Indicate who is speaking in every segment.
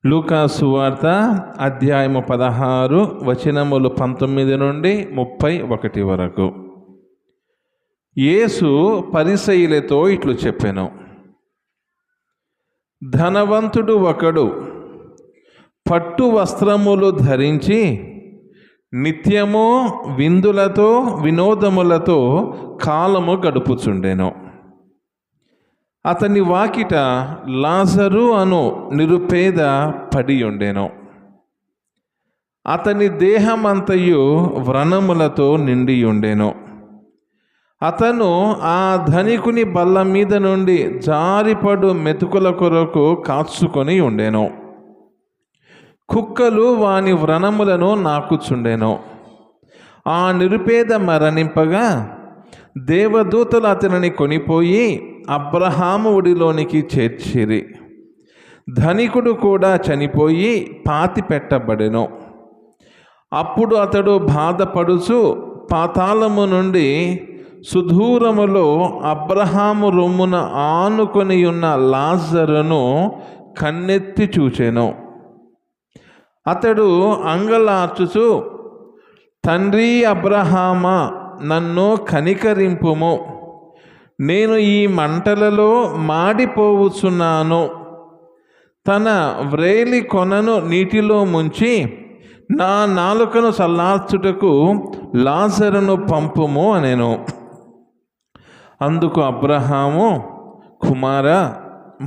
Speaker 1: లూకా సువార్త అధ్యాయము 16 వచనములు 19 నుండి 31 వరకు. యేసు పరిసయ్యులతో ఇట్లు చెప్పెను. ధనవంతుడు ఒకడు పట్టు వస్త్రములు ధరించి నిత్యము విందులతో వినోదములతో కాలము గడుపుచుండెను. అతని వాకిట లాజరు అను నిరుపేద పడి ఉండెను. అతని దేహమంతయు వ్రణములతో నిండి ఉండెను. అతను ఆ ధనికుని బల్ల మీద నుండి జారిపడు మెతుకుల కొరకు కాచుకొని ఉండెను. కుక్కలు వాని వ్రణములను నాకుచుండెను. ఆ నిరుపేద మరణింపగా దేవదూతలు అతనిని కొనిపోయి అబ్రహాము ఒడిలోనికి చేర్చిరి. ధనికుడు కూడా చనిపోయి పాతి పెట్టబడెను. అప్పుడు అతడు బాధపడుచు పాతాళము నుండి సుదూరములో అబ్రహాము రొమ్మున ఆనుకొని ఉన్న లాజరును కన్నెత్తి చూచెను. అతడు అంగలార్చుచు, తండ్రి అబ్రహామా, నన్ను కనికరింపుము, నేను ఈ మంటలలో మాడిపోవుచున్నాను. తన వ్రేలి కొనను నీటిలో ముంచి నా నాలుకను చల్లార్చుటకు లాజరును పంపుము అనెను. అందుకు అబ్రహాము, కుమారా,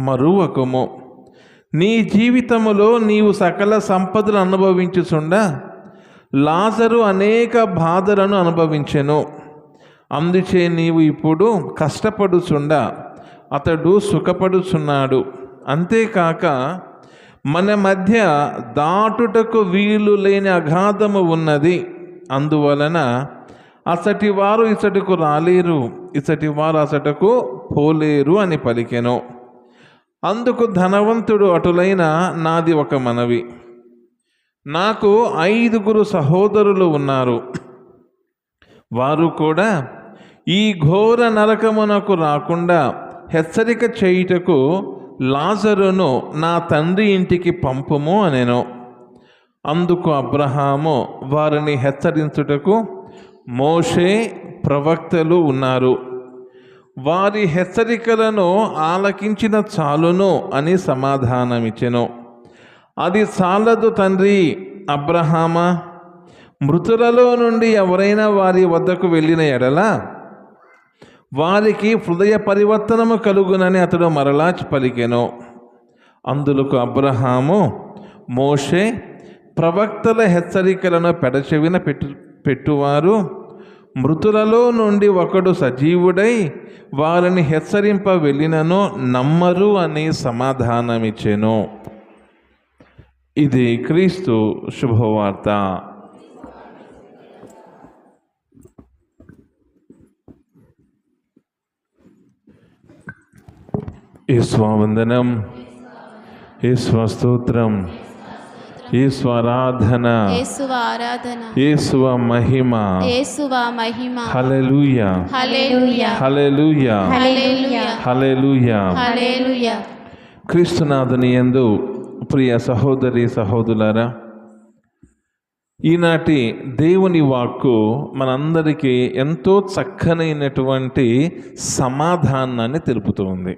Speaker 1: మరువకము, నీ జీవితములో నీవు సకల సంపదలు అనుభవించుచుండా లాజరు అనేక బాధలను అనుభవించెను. అందుచే నీవు ఇప్పుడు కష్టపడుచుండా అతడు సుఖపడుచున్నాడు. అంతేకాక మన మధ్య దాటుటకు వీలు లేని అగాధము ఉన్నది. అందువలన అసటి వారు ఇసటకు రాలేరు, ఇసటి వారు అసటకు పోలేరు అని పలికెను. అందుకు ధనవంతుడు అటులైన, నాది ఒక మనవి. నాకు 5 సహోదరులు ఉన్నారు. వారు కూడా ఈ ఘోర నరకమునకు రాకుండా హెచ్చరిక చేయుటకు లాజరును నా తండ్రి ఇంటికి పంపుము అనెను. అందుకు అబ్రహాము, వారిని హెచ్చరించుటకు మోషే, ప్రవక్తలు ఉన్నారు. వారి హెచ్చరికలను ఆలకించిన చాలును అని సమాధానమిచ్చెను. అది చాలదు తండ్రి అబ్రహామా, మృతులలో నుండి ఎవరైనా వారి వద్దకు వెళ్ళిన ఎడల వారికి హృదయ పరివర్తనము కలుగునని అతడు మరలా పలికెను. అందులకు అబ్రహాము, మోషే, ప్రవక్తల హెచ్చరికలను పెడచెవిన పెట్టువారు మృతులలో నుండి ఒకడు సజీవుడై వారిని హెచ్చరింప వెళ్ళినను నమ్మరు అని సమాధానమిచ్చెను. ఇది క్రీస్తు శుభవార్త. ఈశ్వవందనం, ఈశ్వస్తోత్రం, ఈశ్వరాధన, ఈశ్వ మహిమ, హల్లెలూయా, హల్లెలూయా, హల్లెలూయా, హల్లెలూయా, హల్లెలూయా. క్రీస్తునాథుని యందు ప్రియ సహోదరి సహోదరులారా, ఈనాటి దేవుని వాక్కు మనందరికీ ఎంతో చక్కనైనటువంటి సమాధానాన్ని తెలుపుతూ ఉంది.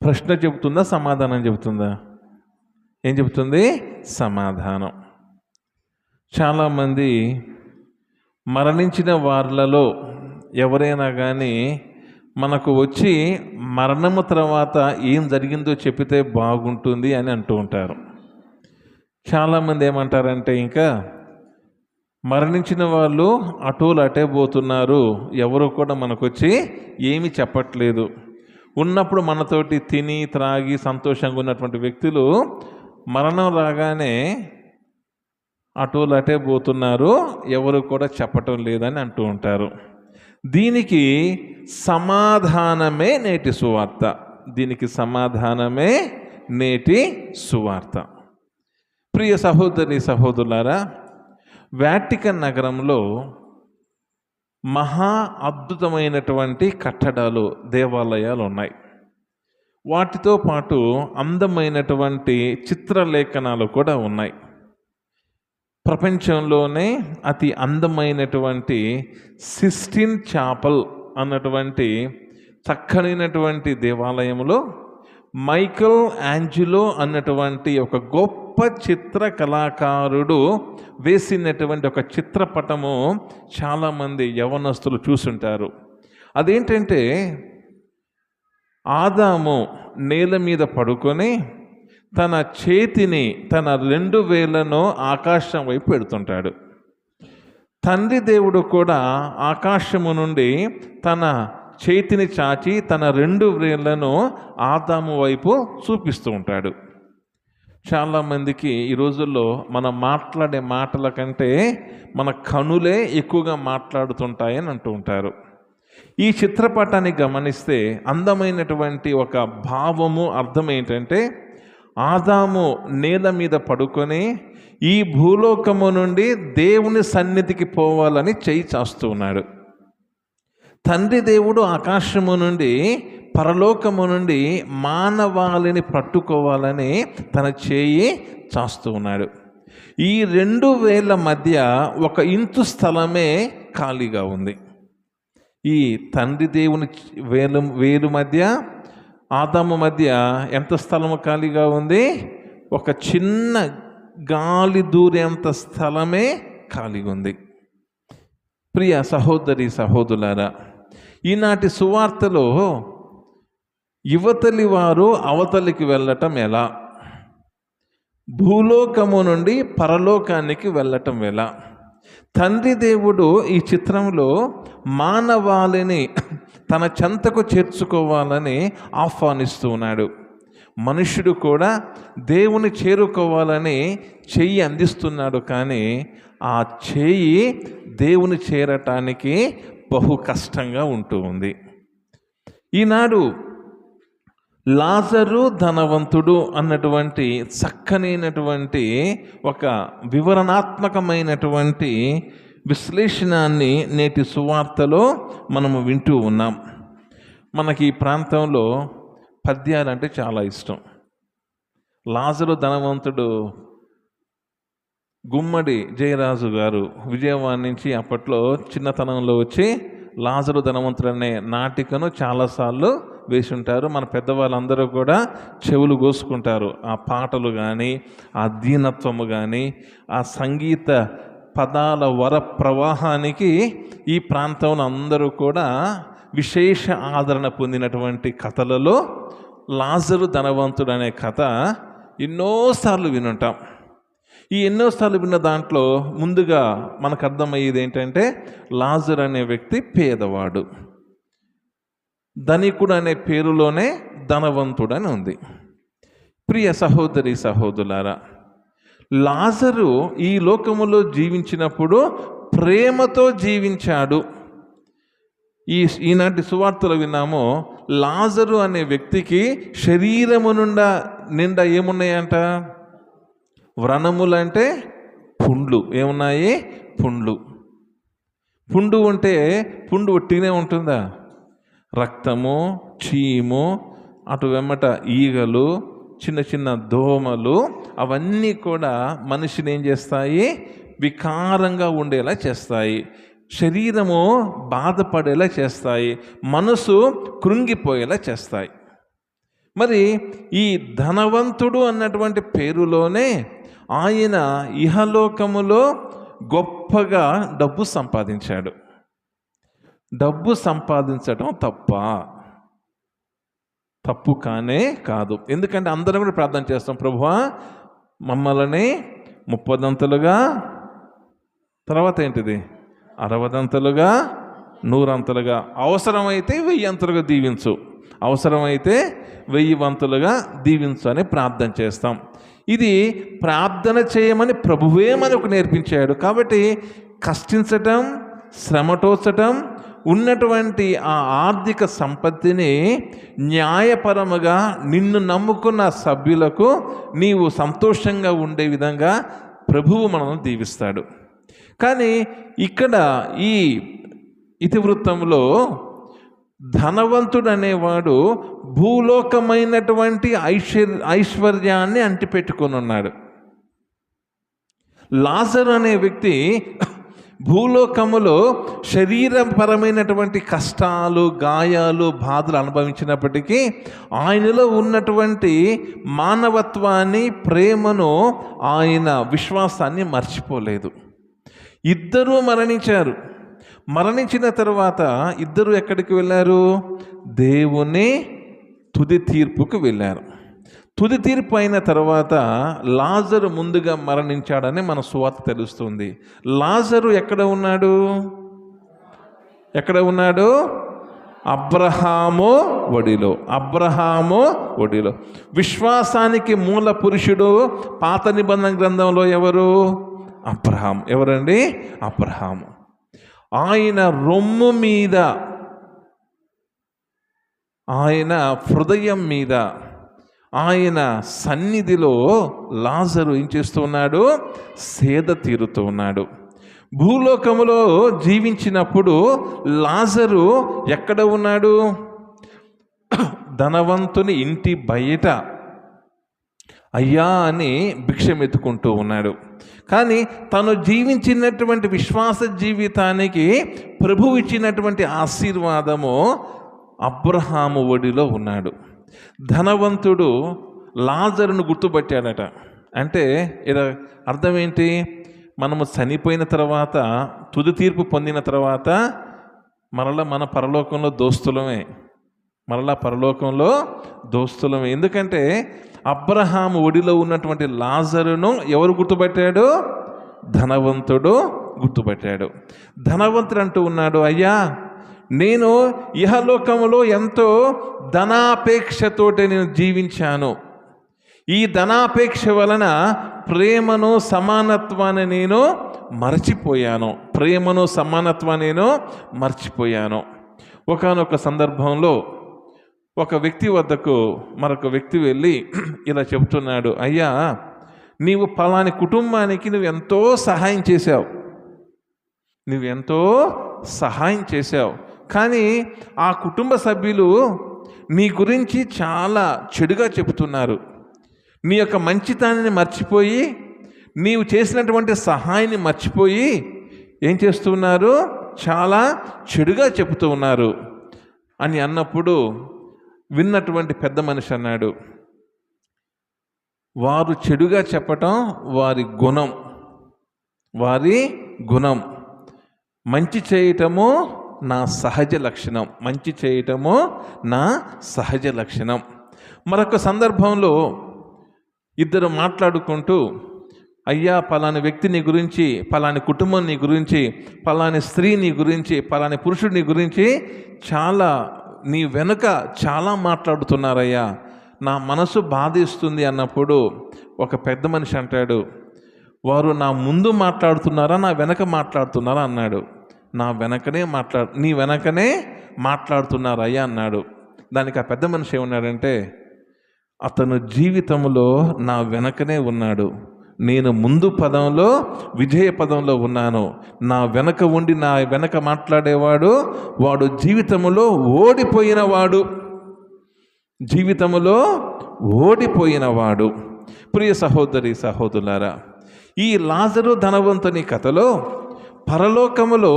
Speaker 1: ప్రశ్న చెబుతుందా, సమాధానం చెబుతుందా? ఏం చెబుతుంది? సమాధానం. చాలామంది మరణించిన వారిలో ఎవరైనా కానీ మనకు వచ్చి మరణము తర్వాత ఏం జరిగిందో చెప్తే బాగుంటుంది అని అంటూ ఉంటారు. చాలామంది ఏమంటారంటే, ఇంకా మరణించిన వాళ్ళు అటోలు అటే పోతున్నారు, ఎవరు కూడా మనకొచ్చి ఏమీ చెప్పట్లేదు. ఉన్నప్పుడు మనతోటి తిని త్రాగి సంతోషంగా ఉన్నటువంటి వ్యక్తులు మరణం రాగానే అటోలు అటే పోతున్నారు, ఎవరు కూడా చెప్పటం లేదని అంటూ ఉంటారు. దీనికి సమాధానమే నేటి సువార్త. దీనికి సమాధానమే నేటి సువార్త. ప్రియ సహోదరి సహోదరులారా, వాటికన్ నగరంలో మహా అద్భుతమైనటువంటి కట్టడాలు, దేవాలయాలు ఉన్నాయి. వాటితో పాటు అందమైనటువంటి చిత్రలేఖనాలు కూడా ఉన్నాయి. ప్రపంచంలోనే అతి అందమైనటువంటి సిస్టిన్ చాపల్ అన్నటువంటి చక్కనైనటువంటి దేవాలయంలో మైకల్ యాంజెలో అన్నటువంటి ఒక గొప్ప చిత్ర కళాకారుడు వేసినటువంటి ఒక చిత్రపటము చాలామంది యవనస్తులు చూసుంటారు. అదేంటంటే ఆదాము నేల మీద పడుకొని తన చేతిని, తన 2 వేళ్లను ఆకాశం వైపు పెడుతుంటాడు. తండ్రి దేవుడు కూడా ఆకాశము నుండి తన చేతిని చాచి తన 2 వేళ్లను ఆదాము వైపు చూపిస్తూ ఉంటాడు. చాలామందికి ఈ రోజుల్లో మనం మాట్లాడే మాటల కంటే మన కనులే ఎక్కువగా మాట్లాడుతుంటాయని అంటూ ఉంటారు. ఈ చిత్రపటాన్ని గమనిస్తే అందమైనటువంటి ఒక భావము, అర్థం ఏంటంటే ఆదాము నేల మీద పడుకొని ఈ భూలోకము నుండి దేవుని సన్నిధికి పోవాలని చేయి చాస్తూ ఉన్నాడు. తండ్రి దేవుడు ఆకాశము నుండి, పరలోకము నుండి మానవాళిని పట్టుకోవాలని తన చేయి చాస్తూ ఉన్నాడు. ఈ 2 వేల మధ్య ఒక ఇంచు స్థలమే ఖాళీగా ఉంది. ఈ తండ్రి దేవుని వేలు మధ్య, ఆదాము మధ్య ఎంత స్థలము ఖాళీగా ఉంది? ఒక చిన్న గాలి దూరేంత స్థలమే ఖాళీగా ఉంది. ప్రియ సహోదరి సహోదరులారా, ఈనాటి సువార్తలో యువతలి వారు అవతలికి వెళ్ళటం ఎలా, భూలోకము నుండి పరలోకానికి వెళ్ళటం ఎలా, తండ్రి దేవుడు ఈ చిత్రంలో మానవాళిని తన చెంతకు చేర్చుకోవాలని ఆహ్వానిస్తూ ఉన్నాడు. మనుష్యుడు కూడా దేవుని చేరుకోవాలని చెయ్యి అందిస్తున్నాడు. కానీ ఆ చెయ్యి దేవుని చేరటానికి బహు కష్టంగా ఉంటూ ఉంది. ఈనాడు లాజరు ధనవంతుడు అన్నటువంటి చక్కనైనటువంటి ఒక వివరణాత్మకమైనటువంటి విశ్లేషణాన్ని నేటి సువార్తలో మనము వింటూ ఉన్నాం. మనకి ఈ ప్రాంతంలో పద్యాలంటే చాలా ఇష్టం. లాజరు ధనవంతుడు గుమ్మడి జయరాజు గారు విజయవాడ నుంచి అప్పట్లో చిన్నతనంలో వచ్చి లాజరు ధనవంతుడు అనే నాటికను చాలాసార్లు వేసి ఉంటారు. మన పెద్దవాళ్ళందరూ కూడా చెవులు కోసుకుంటారు. ఆ పాటలు కానీ, ఆ దీనత్వము కానీ, ఆ సంగీత పదాల వర ప్రవాహానికి ఈ ప్రాంతంలో అందరూ కూడా విశేష ఆదరణ పొందినటువంటి కథలలో లాజరు ధనవంతుడు అనే కథ ఎన్నోసార్లు వినుంటాం. ఈ ఎన్నోసార్లు విన్న దాంట్లో ముందుగా మనకు అర్థమయ్యేది ఏంటంటే లాజరు అనే వ్యక్తి పేదవాడు, ధనికుడు అనే పేరులోనే ధనవంతుడు అని ఉంది. ప్రియ సహోదరి సహోదరులారా, లాజరు ఈ లోకములో జీవించినప్పుడు ప్రేమతో జీవించాడు. ఈనాటి సువార్తలో విన్నాము, లాజరు అనే వ్యక్తికి శరీరము నిండా ఏమున్నాయంట? వ్రణములంటే పుండ్లు. ఏమున్నాయి? పుండ్లు. పుండు ఉంటే పుండు ఒట్టినే ఉంటుందా? రక్తము, చీము, అటు వెమ్మట ఈగలు, చిన్న చిన్న దోమలు, అవన్నీ కూడా మనిషిని ఏం చేస్తాయి? వికారంగా ఉండేలా చేస్తాయి, శరీరము బాధపడేలా చేస్తాయి, మనసు కృంగిపోయేలా చేస్తాయి. మరి ఈ ధనవంతుడు అన్నటువంటి పేరులోనే ఆయన ఇహలోకములో గొప్పగా డబ్బు సంపాదించాడు. డబ్బు సంపాదించడం తప్పు కానే కాదు. ఎందుకంటే అందరం కూడా ప్రార్థన చేస్తాం, ప్రభువా మమ్మల్ని 30 తర్వాత ఏంటిది 60 100 అవసరమైతే 1000 దీవించు, అవసరమైతే 1000 దీవించు అని ప్రార్థన చేస్తాం. ఇది ప్రార్థన చేయమని ప్రభువే మనకు నేర్పించాడు. కాబట్టి కష్టించటం, శ్రమటోచటం, ఉన్నటువంటి ఆ ఆర్థిక సంపత్తిని న్యాయపరముగా నిన్ను నమ్ముకున్న సభ్యులకు నీవు సంతోషంగా ఉండే విధంగా ప్రభువు మనల్ని దీవిస్తాడు. కానీ ఇక్కడ ఈ ఇతివృత్తంలో ధనవంతుడు అనేవాడు భూలోకమైనటువంటి ఐశ్వర్యాన్ని అంటిపెట్టుకొని ఉన్నాడు. లాజరు అనే వ్యక్తి భూలోకములో శరీరపరమైనటువంటి కష్టాలు, గాయాలు, బాధలు అనుభవించినప్పటికీ ఆయనలో ఉన్నటువంటి మానవత్వాన్ని, ప్రేమను, ఆయన విశ్వాసాన్ని మర్చిపోలేదు. ఇద్దరూ మరణించారు. మరణించిన తర్వాత ఇద్దరు ఎక్కడికి వెళ్ళారు? దేవుని తుది తీర్పుకు వెళ్ళారు. తుది తీర్పు అయిన తర్వాత లాజరు ముందుగా మరణించాడని మన సువార్త తెలుస్తుంది. లాజరు ఎక్కడ ఉన్నాడు? ఎక్కడ ఉన్నాడు? అబ్రహాము ఒడిలో. అబ్రహాము ఒడిలో. విశ్వాసానికి మూల పురుషుడు పాత నిబంధన గ్రంథంలో ఎవరు? అబ్రహాం. ఎవరండి? అబ్రహాము. ఆయన రొమ్ము మీద, ఆయన హృదయం మీద, ఆయన సన్నిధిలో లాజరు ఏం చేస్తూ ఉన్నాడు? సేద తీరుతూ ఉన్నాడు. భూలోకములో జీవించినప్పుడు లాజరు ఎక్కడ ఉన్నాడు? ధనవంతుని ఇంటి బయట అయ్యా అని భిక్షమెత్తుకుంటూ ఉన్నాడు. కానీ తను జీవించినటువంటి విశ్వాస జీవితానికి ప్రభువు ఇచ్చినటువంటి ఆశీర్వాదము అబ్రహాము ఒడిలో ఉన్నాడు. ధనవంతుడు లాజరును గుర్తుపట్టాడట. అంటే ఇలా అర్థం ఏంటి? మనము చనిపోయిన తర్వాత, తుది తీర్పు పొందిన తర్వాత మరలా మన పరలోకంలో దోస్తులమే. మరలా పరలోకంలో దోస్తులమే. ఎందుకంటే అబ్రహాము ఒడిలో ఉన్నటువంటి లాజరును ఎవరు గుర్తుపట్టాడు? ధనవంతుడు గుర్తుపట్టాడు. ధనవంతుడు అంటూ ఉన్నాడు, అయ్యా నేను ఇహలోకములో ఎంతో ధనాపేక్షతోటి నేను జీవించాను. ఈ ధనాపేక్ష వలన ప్రేమను, సమానత్వాన్ని నేను మర్చిపోయాను. ప్రేమను, సమానత్వాన్ని నేను మర్చిపోయాను. ఒకానొక సందర్భంలో ఒక వ్యక్తి వద్దకు మరొక వ్యక్తి వెళ్ళి ఇలా చెబుతున్నాడు, అయ్యా నీవు పలాని కుటుంబానికి నువ్వెంతో సహాయం చేశావు, నువ్వెంతో సహాయం చేశావు, కానీ ఆ కుటుంబ సభ్యులు నీ గురించి చాలా చెడుగా చెబుతున్నారు. నీ యొక్క మంచితనాన్ని మర్చిపోయి, నీవు చేసినటువంటి సహాయాన్ని మర్చిపోయి ఏం చేస్తున్నారు? చాలా చెడుగా చెబుతూ ఉన్నారు అని అన్నప్పుడు విన్నటువంటి పెద్ద మనిషి అన్నాడు, వారు చెడుగా చెప్పటం వారి గుణం, వారి గుణం. మంచి చేయటము నా సహజ లక్షణం. మంచి చేయటము నా సహజ లక్షణం. మరొక సందర్భంలో ఇద్దరు మాట్లాడుకుంటూ, అయ్యా పలాని వ్యక్తి నీ గురించి, పలాని కుటుంబం నీ గురించి, పలాని స్త్రీ నీ గురించి, పలాని పురుషుడు నీ గురించి చాలా, నీ వెనుక చాలా మాట్లాడుతున్నారయ్యా, నా మనసు బాధిస్తుంది అన్నప్పుడు ఒక పెద్ద మనిషి అంటాడు, వారు నా ముందు మాట్లాడుతున్నారా నా వెనక మాట్లాడుతున్నారా అన్నాడు. నీ వెనకనే మాట్లాడుతున్నారయ్యా అన్నాడు. దానికి ఆ పెద్ద మనిషి ఏమన్నాడంటే, అతను జీవితంలో నా వెనకనే ఉన్నాడు, నేను ముందు పదంలో, విజయ పదంలో ఉన్నాను. నా వెనక ఉండి నా వెనక మాట్లాడేవాడు వాడు జీవితంలో ఓడిపోయినవాడు, జీవితంలో ఓడిపోయినవాడు. ప్రియ సహోదరి సహోదరులారా, ఈ లాజరు ధనవంతుని కథలో పరలోకములో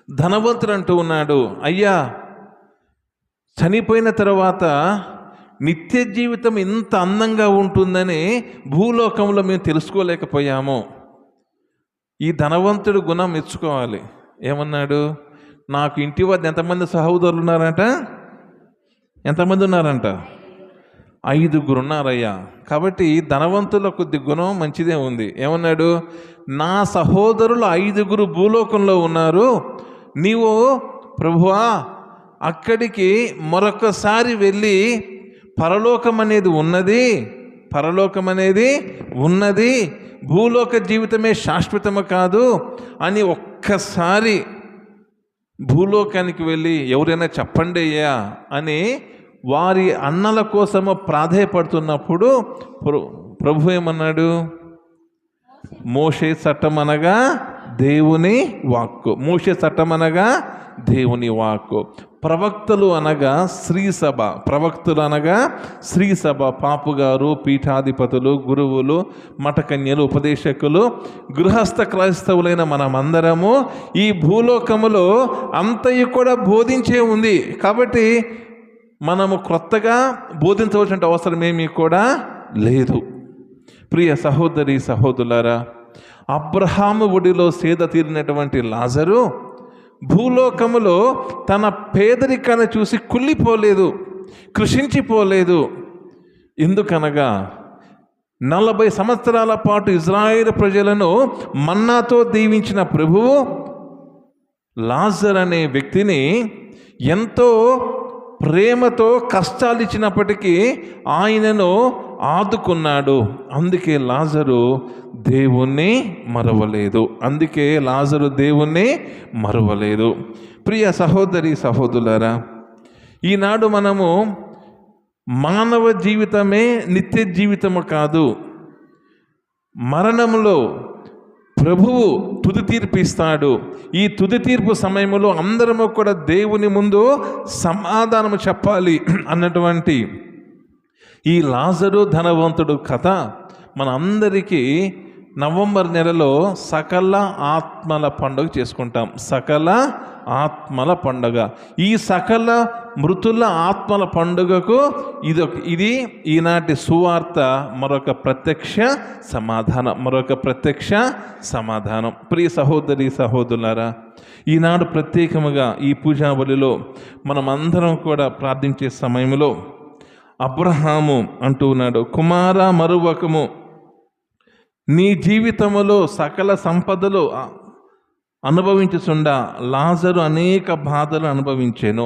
Speaker 1: ధనవంతుడు అంటూ ఉన్నాడు, అయ్యా చనిపోయిన తర్వాత నిత్య జీవితం ఇంత అందంగా ఉంటుందని భూలోకంలో మేము తెలుసుకోలేకపోయాము. ఈ ధనవంతుడు గుణం మెచ్చుకోవాలి. ఏమన్నాడు? నాకు ఇంటి వద్ద ఎంతమంది సహోదరులు ఉన్నారంట? ఎంతమంది ఉన్నారంట? 5 ఉన్నారయ్యా. కాబట్టి ధనవంతుల కొద్ది గుణం మంచిదే ఉంది. ఏమన్నాడు? నా సహోదరులు 5 భూలోకంలో ఉన్నారు, నీవు ప్రభువా అక్కడికి మరొకసారి వెళ్ళి పరలోకం అనేది ఉన్నది, పరలోకం అనేది ఉన్నది, భూలోక జీవితమే శాశ్వతము కాదు అని ఒక్కసారి భూలోకానికి వెళ్ళి ఎవరైనా చెప్పండి అయ్యా అని వారి అన్నల కోసము ప్రాధేయపడుతున్నప్పుడు ప్రభు ఏమన్నాడు? మోషే చట్టం అనగా దేవుని వాక్కు. మోషే చట్టం అనగా దేవుని వాక్కు. ప్రవక్తలు అనగా శ్రీసభ, ప్రవక్తులు అనగా శ్రీసభ, పాపుగారు, పీఠాధిపతులు, గురువులు, మఠకన్యలు, ఉపదేశకులు, గృహస్థ క్రైస్తవులైన మనమందరము ఈ భూలోకములో అంతయు కూడా బోధించే ఉంది. కాబట్టి మనము క్రొత్తగా బోధించవలసిన అవసరమేమీ కూడా లేదు. ప్రియ సహోదరి సహోదరులారా, అబ్రహాము ఒడిలో సేద తీరినటువంటి లాజరు భూలోకములో తన పేదరికాన్ని చూసి కుళ్ళిపోలేదు, కృషించిపోలేదు. ఎందుకనగా 40 సంవత్సరాల పాటు ఇజ్రాయేలు ప్రజలను మన్నాతో దీవించిన ప్రభువు లాజర్ అనే వ్యక్తిని ఎంతో ప్రేమతో కష్టాలు ఇచ్చినప్పటికీ ఆయనను ఆదుకున్నాడు. అందుకే లాజరు దేవుణ్ణి మరవలేదు. ప్రియ సహోదరి సహోదరులారా, ఈనాడు మనము మానవ జీవితమే నిత్య జీవితము కాదు, మరణంలో ప్రభువు తుది తీర్పు ఇస్తాడు. ఈ తుది తీర్పు సమయంలో అందరము కూడా దేవుని ముందు సమాధానము చెప్పాలి అన్నటువంటి ఈ లాజరు ధనవంతుడు కథ మన అందరికీ నవంబర్ నెలలో సకల ఆత్మల పండుగ చేసుకుంటాం. సకల ఆత్మల పండుగ. ఈ సకల మృతుల ఆత్మల పండుగకు ఇది ఈనాటి సువార్త మరొక ప్రత్యక్ష సమాధానం. ప్రియ సహోదరి సహోదరులారా, ఈనాడు ప్రత్యేకముగా ఈ పూజా బలిలో మనమందరం కూడా ప్రార్థించే సమయంలో అబ్రహాము అంటూ ఉన్నాడు, కుమారా మరువకము, నీ జీవితములో సకల సంపదలు అనుభవించుచుండా లాజరు అనేక బాధలు అనుభవించాను.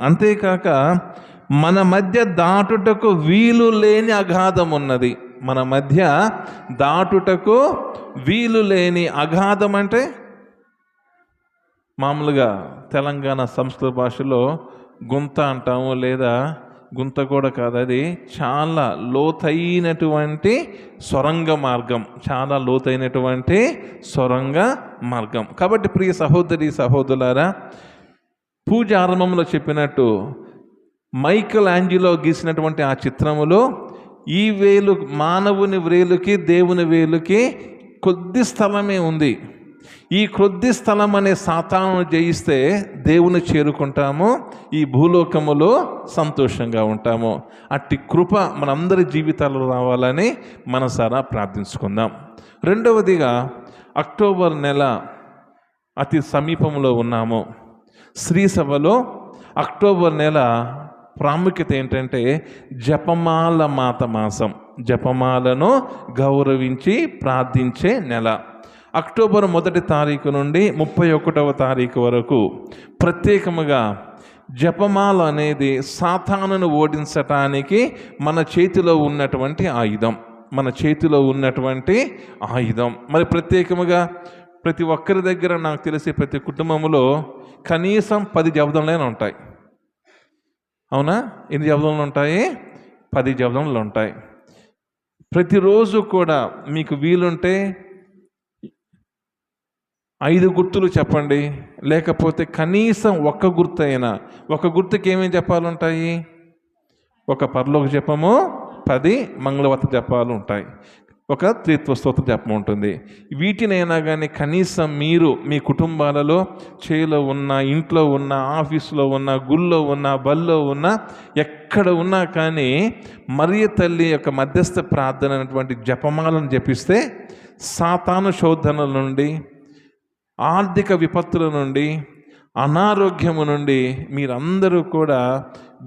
Speaker 1: అంతేకాక మన మధ్య దాటుటకు వీలు లేని అగాధం ఉన్నది. మన మధ్య దాటుటకు వీలు లేని అగాధం అంటే మామూలుగా తెలంగాణ సంస్కృత భాషలో గుంత అంటాము, లేదా గుంత కూడా కాదు, అది చాలా లోతైనటువంటి సొరంగ మార్గం. కాబట్టి ప్రియ సహోదరి సహోదరులారా, పూజ ఆరంభంలో చెప్పినట్టు మైకల్ ఆంజిలో గీసినటువంటి ఆ చిత్రములో ఈ వేలు, మానవుని వేలుకి దేవుని వేలుకి కొద్ది స్థలమే ఉంది. ఈ కొద్ది స్థలం అనే సాతాను జయిస్తే దేవుని చేరుకుంటాము, ఈ భూలోకములో సంతోషంగా ఉంటాము. అట్టి కృప మనందరి జీవితాల్లో రావాలని మనసారా ప్రార్థించుకుందాం. రెండవదిగా, అక్టోబర్ నెల అతి సమీపంలో ఉన్నాము. శ్రీసభలో అక్టోబర్ నెల ప్రాముఖ్యత ఏంటంటే జపమాల మాసం. జపమాలను గౌరవించి ప్రార్థించే నెల. అక్టోబర్ 1వ తారీఖు నుండి 31వ తారీఖు వరకు ప్రత్యేకముగా జపమాల అనేది సాతానును ఓడించటానికి మన చేతిలో ఉన్నటువంటి ఆయుధం. మరి ప్రత్యేకముగా ప్రతి ఒక్కరి దగ్గర, నాకు తెలిసి ప్రతి కుటుంబంలో కనీసం 10 జపదములైనా ఉంటాయి. అవునా? ఎన్ని జపదములు ఉంటాయి? 10 జపదములు ఉంటాయి. ప్రతిరోజు కూడా మీకు వీలుంటే 5 గుర్తులు చెప్పండి, లేకపోతే కనీసం ఒక్క గుర్తుకి ఏమేమి జపాలుంటాయి? ఒక పరలోక జపము, 10 మంగళవార్త జపాలు ఉంటాయి, ఒక త్రిత్వ స్తోత్ర జపం ఉంటుంది. వీటినైనా కానీ కనీసం మీరు మీ కుటుంబాలలో, చేలో ఉన్న, ఇంట్లో ఉన్న, ఆఫీసులో ఉన్న, గుళ్ళో ఉన్న, బల్లో ఉన్న, ఎక్కడ ఉన్నా కానీ మరియ తల్లి యొక్క మధ్యస్థ ప్రార్థన అనేటువంటి జపమాలను జపిస్తే సాతాను శోధనల నుండి, ఆర్థిక విపత్తుల నుండి, అనారోగ్యము నుండి మీరందరూ కూడా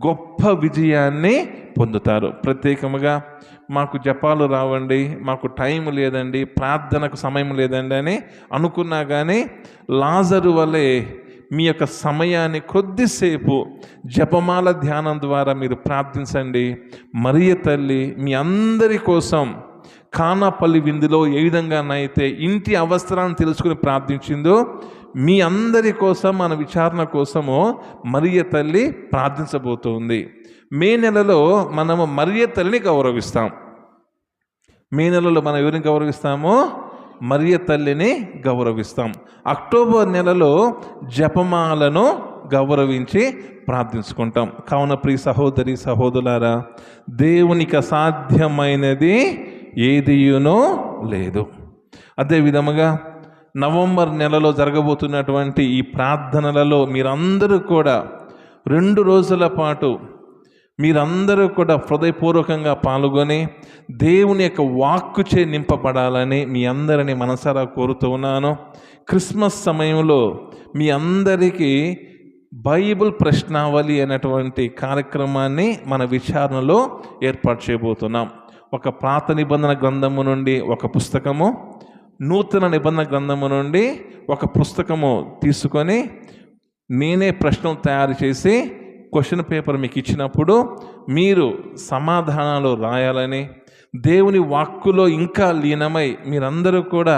Speaker 1: గొప్ప విజయాన్ని పొందుతారు. ప్రత్యేకముగా మాకు జపాలు రావండి, మాకు టైం లేదండి, ప్రార్థనకు సమయం లేదండి అని అనుకున్నా కానీ లాజరు వలె మీ యొక్క సమయాన్ని కొద్దిసేపు జపమాల ధ్యానం ద్వారా మీరు ప్రార్థించండి. మరియ తల్లి మీ అందరి కోసం కానాపల్లి విందులో ఏ విధంగానైతే ఇంటి అవసరాన్ని తెలుసుకుని ప్రార్థించిందో, మీ అందరి కోసం, మన విచారణ కోసము మరియ తల్లి ప్రార్థించబోతుంది. మే నెలలో మనము మరియ తల్లిని గౌరవిస్తాం. మే నెలలో మనం ఎవరిని గౌరవిస్తామో? మరియ తల్లిని గౌరవిస్తాం. అక్టోబర్ నెలలో జపమాలను గౌరవించి ప్రార్థించుకుంటాం. కావున ప్రియ సహోదరి సహోదరులారా, దేవునికి అసాధ్యమైనది ఏదియునో లేదు. అదే విధముగా నవంబర్ నెలలో జరగబోతున్నటువంటి ఈ ప్రార్థనలలో మీరందరూ కూడా 2 రోజుల పాటు మీరందరూ కూడా హృదయపూర్వకంగా పాల్గొని దేవుని యొక్క వాక్కుచే నింపబడాలని మీ అందరినీ మనసారా కోరుతూ ఉన్నాను. క్రిస్మస్ సమయంలో మీ అందరికీ బైబిల్ ప్రశ్నావళి అనేటువంటి కార్యక్రమాన్ని మన విచారణలో ఏర్పాటు చేయబోతున్నాం. ఒక పాత నిబంధన గ్రంథము నుండి ఒక పుస్తకము, నూతన నిబంధన గ్రంథము నుండి ఒక పుస్తకము తీసుకొని నేనే ప్రశ్నలు తయారు చేసి క్వశ్చన్ పేపర్ మీకు ఇచ్చినప్పుడు మీరు సమాధానాలు రాయాలని, దేవుని వాక్కులో ఇంకా లీనమై మీరందరూ కూడా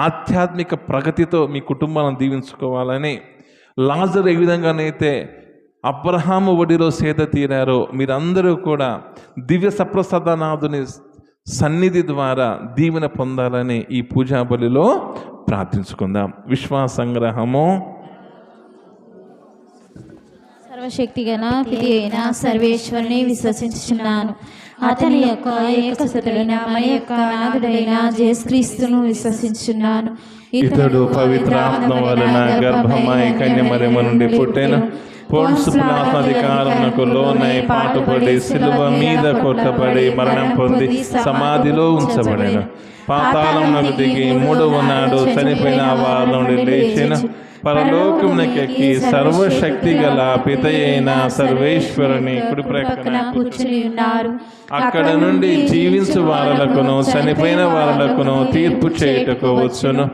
Speaker 1: ఆధ్యాత్మిక ప్రగతితో మీ కుటుంబాలను దీవించుకోవాలని, లాజరు ఏ విధంగానైతే అబ్రహాము ఒడిలో సేద తీరారో మీరందరూ కూడా దివ్య సప్రసాదనాథుని సన్నిధి ద్వారా దీవెన పొందాలని ఈ పూజా బలిలో ప్రార్థించుకుందాం. విశ్వాస సంగ్రహము.
Speaker 2: సర్వశక్తిగల పితి అయిన సర్వేశ్వరుని విశ్వసించుచున్నాను. అతని యొక్క ఏకసుతుడైన మన యొక్క నాథుడైన యేసుక్రీస్తును విశ్వసించుచున్నాను.
Speaker 1: ఇతడు పవిత్రాత్మ వలన గర్భమై కన్యమరియము నుండి పుట్టెను. పొన్సు పిలాతు అధికారమునకు లోనై పాటుపడి సిలువ మీద కొట్టబడి మరణం పొంది సమాధిలో ఉంచబడెను. పాతాళమునకు దిగి 3వ నాడు చనిపోయిన వారి నుండి లేచెను. పరలోకమునకెక్కి సర్వశక్తి గల పితయైన సర్వేశ్వరుని కుడి ప్రక్కన
Speaker 2: కూర్చుని ఉన్నారు.
Speaker 1: అక్కడ నుండి జీవించు వారలకును చనిపోయిన వారలకును తీర్పు చేయుటకు వచ్చును.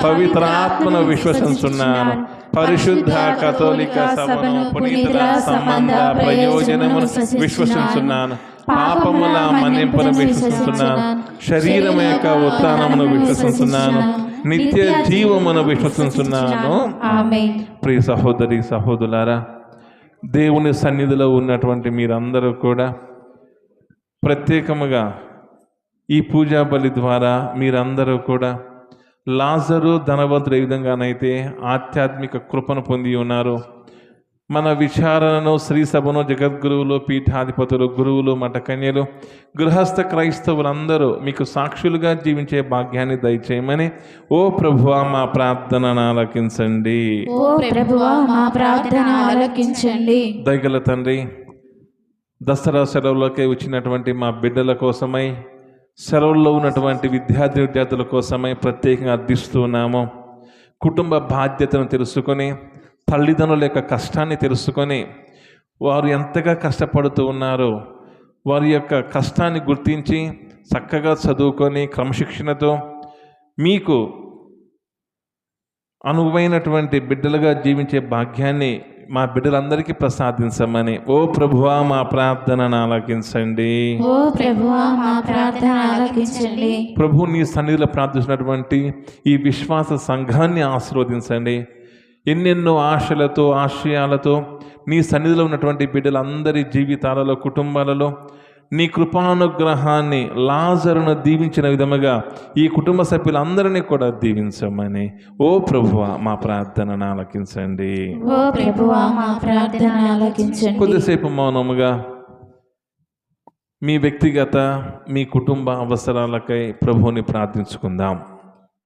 Speaker 1: పవిత్ర ఆత్మను విశ్వసించున్నాను. పరిశుద్ధ కథోలిక సభను పునీతుల సంబంధ ప్రయోజనమును విశ్వసించున్నాను. పాపముల మన్నింపును విశ్వసిస్తున్నాను. శరీరం యొక్క ఉత్థానమును విశ్వసిస్తున్నాను. నిత్య జీవమును విశ్వసిస్తున్నాను. ప్రియ సహోదరి సహోదరులారా, దేవుని సన్నిధిలో ఉన్నటువంటి మీరందరూ కూడా ప్రత్యేకముగా ఈ పూజా బలి ద్వారా మీరందరూ కూడా లాజరు ధనవంతుడు ఏ విధంగానైతే ఆధ్యాత్మిక కృపను పొంది ఉన్నారు, మన విచారణను శ్రీ సభను జగద్గురువులు, పీఠాధిపతులు, గురువులు, మఠకన్యలు, గృహస్థ క్రైస్తవులందరూ మీకు సాక్షులుగా జీవించే భాగ్యాన్ని దయచేయమని ఓ ప్రభువా మా ప్రార్థనను ఆలకించండి.
Speaker 2: ఓ ప్రభువా మా ప్రార్థన ఆలకించండి.
Speaker 1: దయగల తండ్రి, దసరా సెలవులకే వచ్చినటువంటి మా బిడ్డల కోసమై, సెలవుల్లో ఉన్నటువంటి విద్యార్థుల కోసమై ప్రత్యేకంగా అర్థిస్తున్నాము. కుటుంబ బాధ్యతను తెలుసుకొని, తల్లిదండ్రుల యొక్క కష్టాన్ని తెలుసుకొని, వారు ఎంతగా కష్టపడుతూ ఉన్నారో వారి యొక్క కష్టాన్ని గుర్తించి చక్కగా చదువుకొని క్రమశిక్షణతో మీకు అనువైనటువంటి బిడ్డలుగా జీవించే భాగ్యాన్ని మా బిడ్డలందరికీ ప్రసాదించమని ఓ ప్రభువా మా ప్రార్థనను ఆలకించండి.
Speaker 2: ఓ ప్రభువా మా ప్రార్థన ఆలకించండి.
Speaker 1: ప్రభు నీ సన్నిధిలో ప్రార్థించినటువంటి ఈ విశ్వాస సంఘాన్ని ఆశీర్వదించండి. ఎన్నెన్నో ఆశలతో ఆశయాలతో నీ సన్నిధిలో ఉన్నటువంటి బిడ్డలందరి జీవితాలలో, కుటుంబాలలో నీ కృపానుగ్రహాన్ని లాజరును దీవించిన విధముగా ఈ కుటుంబ సభ్యులందరినీ కూడా దీవించమని ఓ ప్రభువా మా ప్రార్థనను ఆలకించండి.
Speaker 2: ఓ ప్రభువా మా ప్రార్థన ఆలకించండి.
Speaker 1: కొద్దిసేపు మౌనముగా మీ వ్యక్తిగత, మీ కుటుంబ అవసరాలకై ప్రభువుని ప్రార్థించుకుందాం.